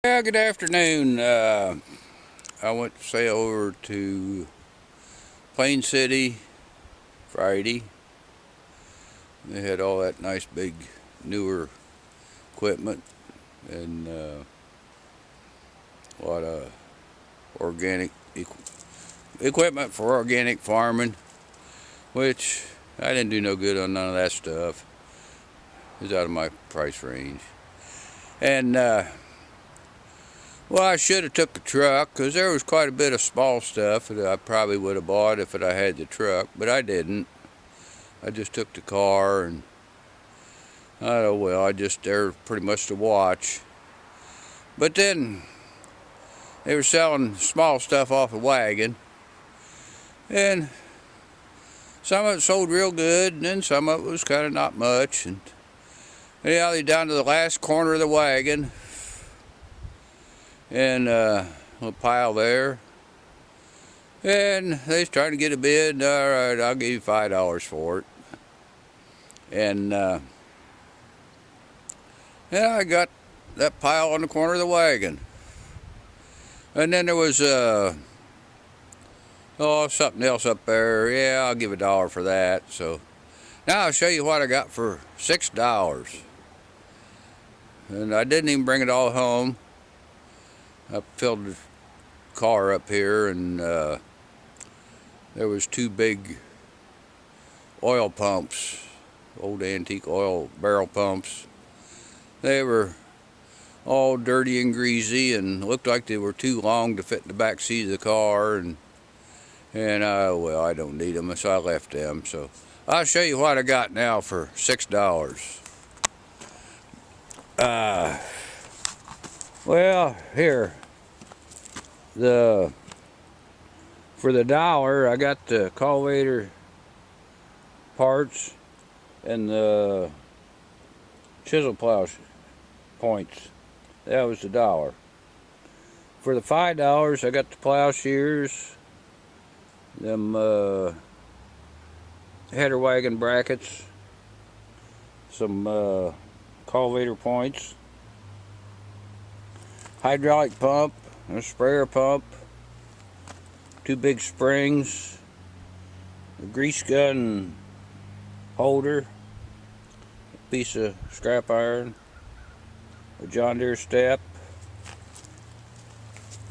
Yeah, good afternoon. I went to sail over to Plain City Friday. They had all that nice big newer equipment and a lot of organic equipment for organic farming, which I didn't do no good on none of that stuff. It was out of my price range. And well, I should have took the truck because there was quite a bit of small stuff that I probably would have bought if I had the truck, but I didn't. I just took the car, and I just there pretty much to watch. But then they were selling small stuff off a wagon, and some of it sold real good, and then some of it was kind of not much. And anyhow, they down to the last corner of the wagon, and a little pile there, and they was trying to get a bid. All right, I'll give you $5 for it. And yeah, I got that pile on the corner of the wagon. And then there was something else up there. Yeah, I'll give $1 for that. So now I'll show you what I got for $6. And I didn't even bring it all home. I filled the car up here, and there was two big oil pumps, old antique oil barrel pumps. They were all dirty and greasy and looked like they were too long to fit in the back seat of the car, and I don't need them, so I left them. So I'll show you what I got now for $6. Well, here, for the $1 I got the cultivator parts and the chisel plow points. That was the $1. For the $5 I got the plow shears, them header wagon brackets, some cultivator points, hydraulic pump, a sprayer pump, two big springs, a grease gun holder, a piece of scrap iron, a John Deere step,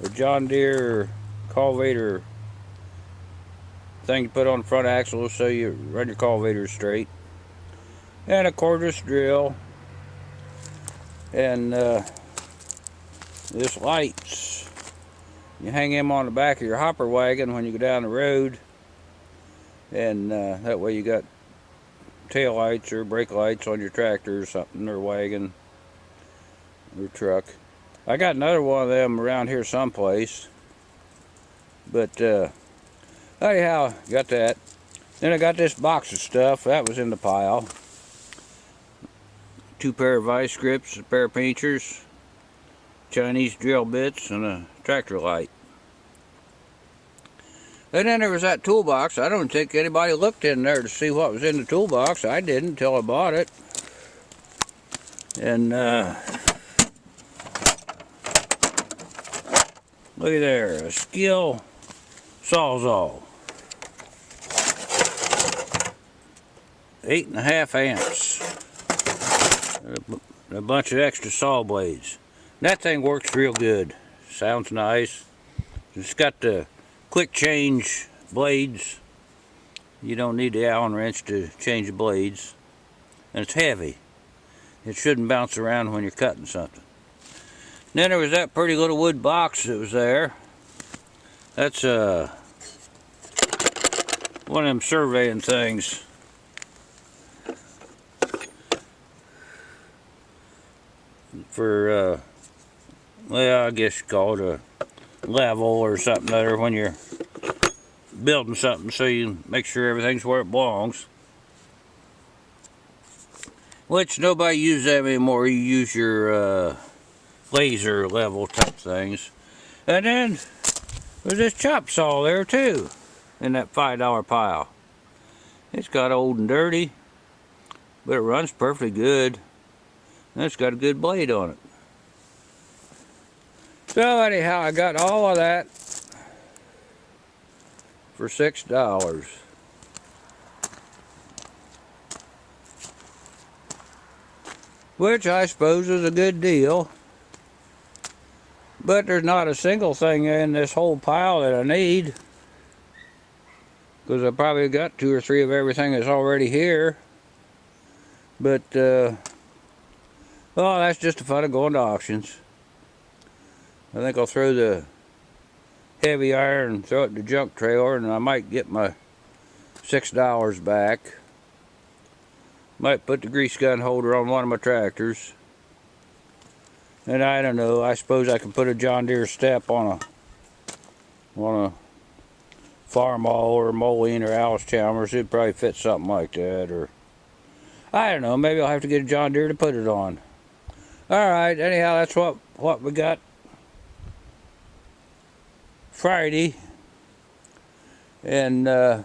a John Deere cultivator thing to put on the front axle so you run your cultivators straight, and a cordless drill, and this lights. You hang them on the back of your hopper wagon when you go down the road, and that way you got tail lights or brake lights on your tractor or something, or wagon or truck. I got another one of them around here someplace, but anyhow, got that. Then I got this box of stuff that was in the pile. Two pair of vice grips, a pair of pinchers, Chinese drill bits, and a tractor light. And then there was that toolbox. I don't think anybody looked in there to see what was in the toolbox. I didn't until I bought it. And look at there, a Skil Sawzall, 8.5 amps, a bunch of extra saw blades. That thing works real good. Sounds nice. It's got the quick change blades. You don't need the Allen wrench to change the blades. And it's heavy. It shouldn't bounce around when you're cutting something. Then there was that pretty little wood box that was there. That's one of them surveying things. For well, I guess you call it a level or something there when you're building something, so you make sure everything's where it belongs. Which nobody uses that anymore. You use your laser level type things. And then there's this chop saw there too, in that $5 pile. It's got old and dirty, but it runs perfectly good. And it's got a good blade on it. So anyhow, I got all of that for $6. Which I suppose is a good deal. But there's not a single thing in this whole pile that I need. Because I probably got 2 or 3 of everything that's already here. But, well, that's just the fun of going to auctions. I think I'll throw the heavy iron and throw it in the junk trailer, and I might get my $6 back. Might put the grease gun holder on one of my tractors. And I don't know, I suppose I can put a John Deere step on a Farmall or Moline or Alice Chalmers. It'd probably fit something like that, or I don't know, maybe I'll have to get a John Deere to put it on. Alright, anyhow, that's what we got Friday. And then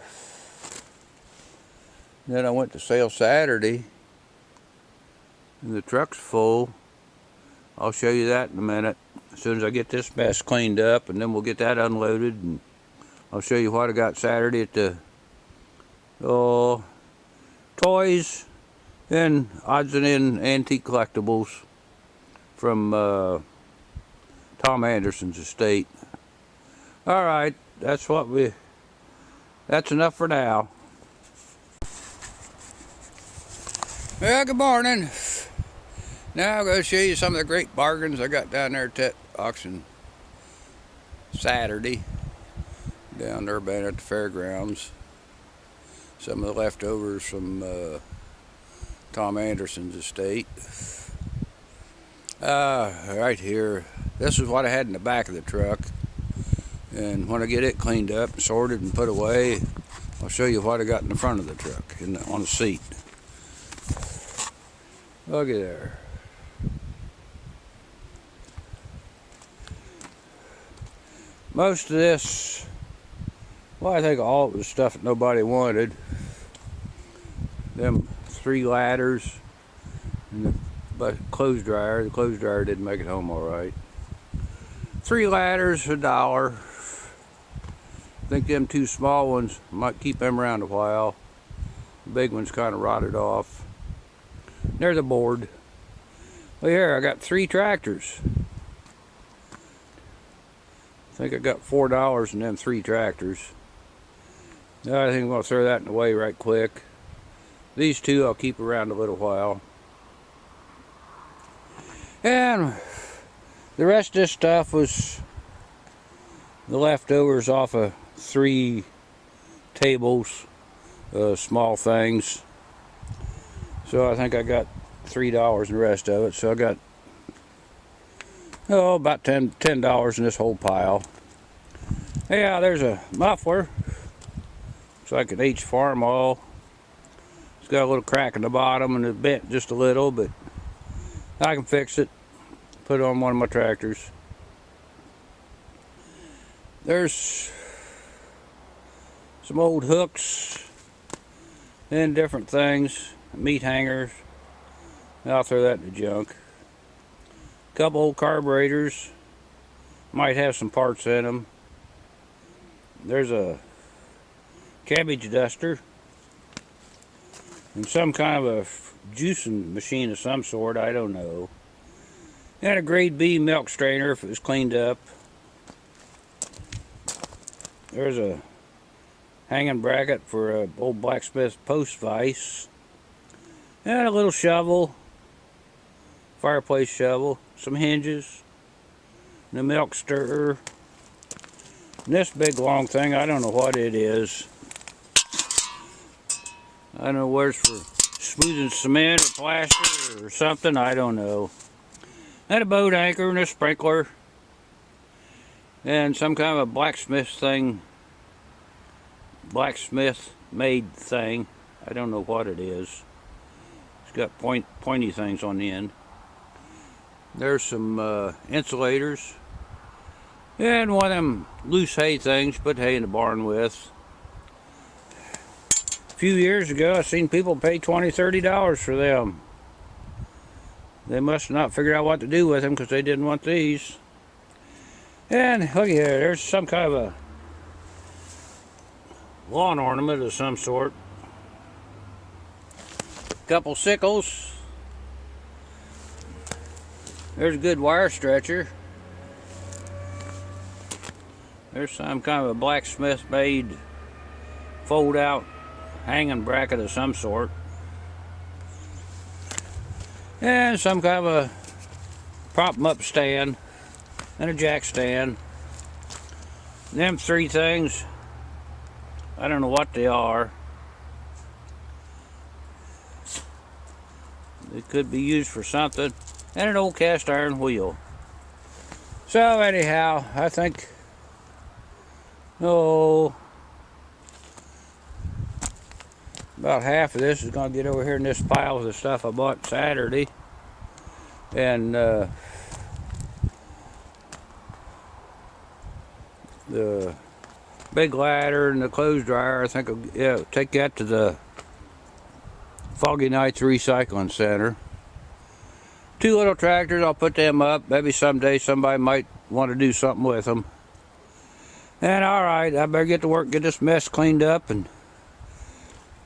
I went to sale Saturday, and the truck's full. I'll show you that in a minute, as soon as I get this mess cleaned up, and then we'll get that unloaded, and I'll show you what I got Saturday at the toys and odds and end antique collectibles from Tom Anderson's estate. Alright, that's enough for now. Well, good morning. Now I'm going to show you some of the great bargains I got down there at that auction Saturday. Down there been at the fairgrounds. Some of the leftovers from Tom Anderson's estate. Right here. This is what I had in the back of the truck. And when I get it cleaned up and sorted and put away, I'll show you what I got in the front of the truck on the seat. Look at there. Most of this, well, I think all of the stuff that nobody wanted. Them 3 ladders and the clothes dryer. The clothes dryer didn't make it home all right. 3 ladders, $1. I think them 2 small ones might keep them around a while. The big one's kind of rotted off. There's a board. Well, here I got 3 tractors. I think I got $4 in them 3 tractors. Now I think I'm going to throw that in the way right quick. These 2 I'll keep around a little while. And the rest of this stuff was the leftovers off of 3 tables, small things. So I think I got $3 in the rest of it. So I got about $10 in this whole pile. Yeah, there's a muffler. Looks like an H Farmall. It's got a little crack in the bottom and it's bent just a little, but I can fix it. Put it on one of my tractors. There's some old hooks and different things. Meat hangers. I'll throw that in the junk. Couple old carburetors. Might have some parts in them. There's a cabbage duster. And some kind of a juicing machine of some sort, I don't know. And a grade B milk strainer if it was cleaned up. There's a hanging bracket for an old blacksmith post vise. And a little shovel. Fireplace shovel. Some hinges. And a milk stirrer. And this big long thing, I don't know what it is. I don't know where it's for smoothing cement or plaster or something, I don't know. And a boat anchor and a sprinkler. And some kind of a blacksmith thing. Blacksmith made thing. I don't know what it is. It's got pointy things on the end. There's some insulators. And one of them loose hay things, put hay in the barn with. A few years ago, I seen people pay $20, $30 for them. They must not figure out what to do with them because they didn't want these. And look here, there's some kind of a lawn ornament of some sort. Couple sickles. There's a good wire stretcher. There's some kind of a blacksmith made fold out hanging bracket of some sort. And some kind of a prop 'em up stand and a jack stand. Them three things, I don't know what they are. They could be used for something. And an old cast iron wheel. So anyhow, I think, about half of this is going to get over here in this pile of the stuff I bought Saturday. And the big ladder and the clothes dryer, I think I'll take that to the Foggy Nights Recycling Center. 2 little tractors, I'll put them up. Maybe someday somebody might want to do something with them. And alright, I better get to work, get this mess cleaned up, and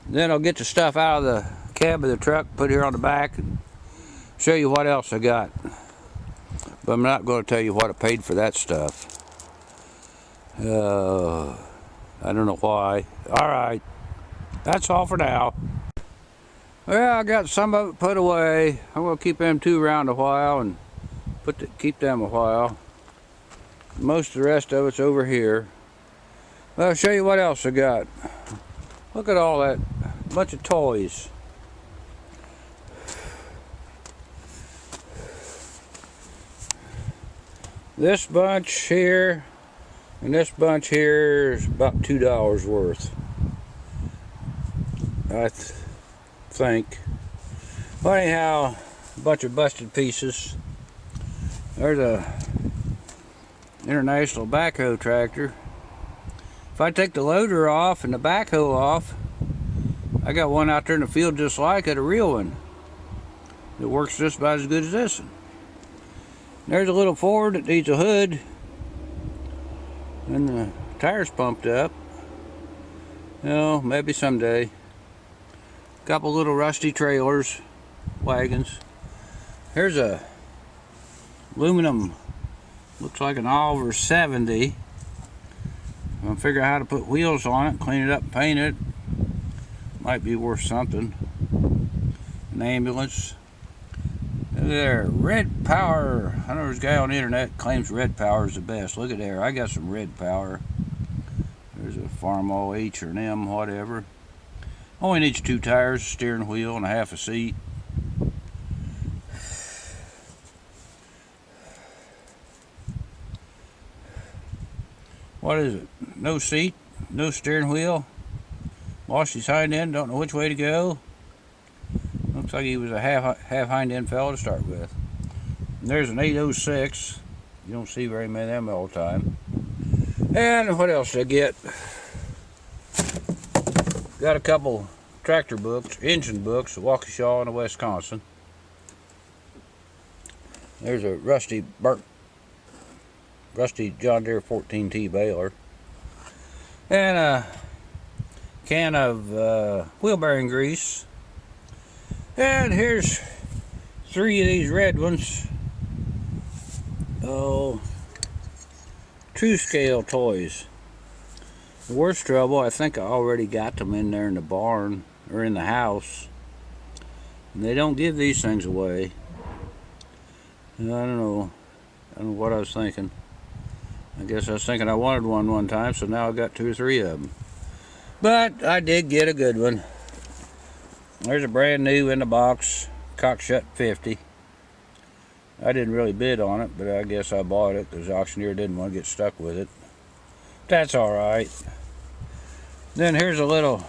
then I'll get the stuff out of the cab of the truck, put it here on the back, and show you what else I got. But I'm not going to tell you what I paid for that stuff. I don't know why. Alright, that's all for now. Well, I got some of it put away. I'm going to keep them 2 around a while and keep them a while. Most of the rest of it's over here. Well, I'll show you what else I got. Look at all that bunch of toys. This bunch here and this bunch here is about $2 worth. I think. Well, anyhow, a bunch of busted pieces. There's a International backhoe tractor. If I take the loader off and the backhoe off, I got one out there in the field just like it, a real one. It works just about as good as this one. There's a little Ford that needs a hood, and the tires pumped up. Maybe someday. Couple little rusty trailers, wagons. Here's a aluminum, looks like an Oliver 70. I'm gonna figure out how to put wheels on it, clean it up, and paint it. Might be worth something. An ambulance. There, Red Power. I know there's a guy on the internet claims Red Power is the best. Look at there, I got some Red Power. There's a Farmall H or an M, whatever. Only needs 2 tires, steering wheel, and a half a seat. What is it? No seat, no steering wheel. Lost his hind end, don't know which way to go. Looks like he was a half hind end fellow to start with. And there's an 806. You don't see very many of them all the time. And what else did I get? Got a couple tractor books, engine books, the Waukesha and the Wisconsin. There's a rusty John Deere 14T baler. And a can of wheel bearing grease. And here's 3 of these red ones. True Scale toys. The worst trouble, I think I already got them in there in the barn or in the house. And they don't give these things away. And I don't know what I was thinking. I guess I was thinking I wanted one time, so now I got 2 or 3 of them. But I did get a good one. There's a brand new in the box, Cockshut 50. I didn't really bid on it, but I guess I bought it because the auctioneer didn't want to get stuck with it. That's alright. Then here's a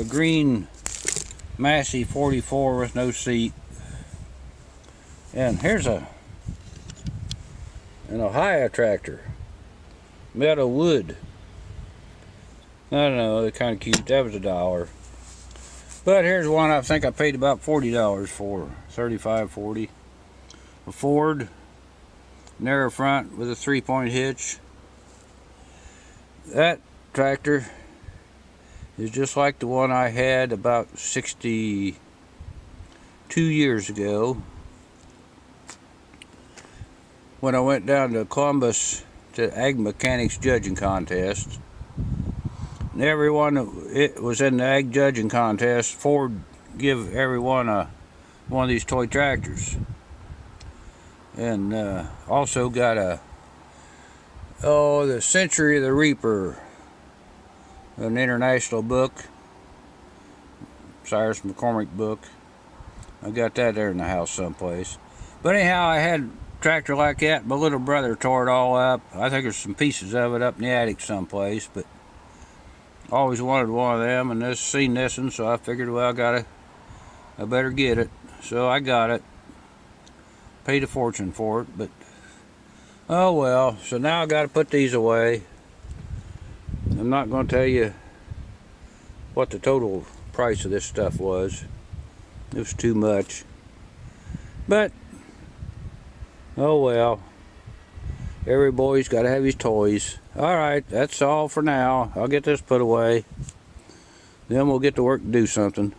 green Massey 44 with no seat. And here's an Ohio tractor, metal wood. I don't know, they're kind of cute. That was $1. But here's one I think I paid about $40 for, $35, $40. A Ford narrow front with a 3-point hitch. That tractor is just like the one I had about 62 years ago when I went down to Columbus to Ag Mechanics Judging Contest. And everyone it was in the Ag Judging Contest, Ford give everyone one of these toy tractors. And also got the Century of the Reaper, an international book, Cyrus McCormick book. I got that there in the house someplace. But anyhow, I had a tractor like that. My little brother tore it all up. I think there's some pieces of it up in the attic someplace, but I always wanted one of them, and this seen this one, so I figured, well, I better get it. So I got it. Paid a fortune for it, but oh well. So now I got to put these away. I'm not going to tell you what the total price of this stuff was. It was too much. But oh well. Every boy's got to have his toys. Alright, that's all for now. I'll get this put away. Then we'll get to work and do something.